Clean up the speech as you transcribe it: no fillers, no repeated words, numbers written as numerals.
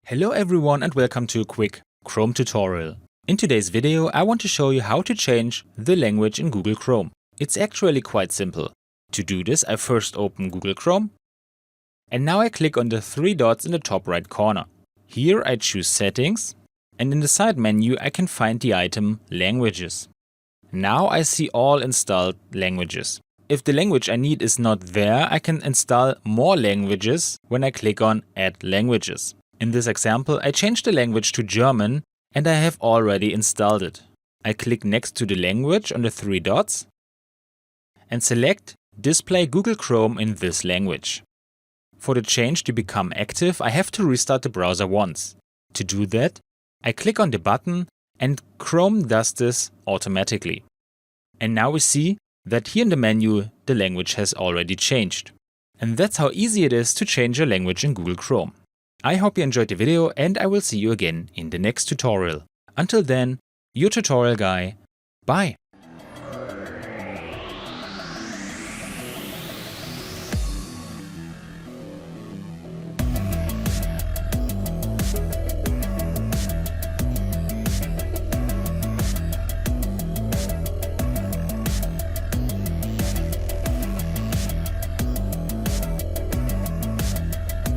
Hello everyone and welcome to a quick Chrome tutorial. In today's video I want to show you how to change the language in Google Chrome. It's actually quite simple. To do this I first open Google Chrome and now I click on the three dots in the top right corner. Here I choose Settings and in the side menu I can find the item Languages. Now I see all installed languages. If the language I need is not there, I can install more languages when I click on Add Languages. In this example, I changed the language to German and I have already installed it. I click next to the language on the three dots and select Display Google Chrome in this language. For the change to become active, I have to restart the browser once. To do that, I click on the button and Chrome does this automatically. And now we see that here in the menu the language has already changed. And that's how easy it is to change your language in Google Chrome. I hope you enjoyed the video and I will see you again in the next tutorial. Until then, your tutorial guy. Bye!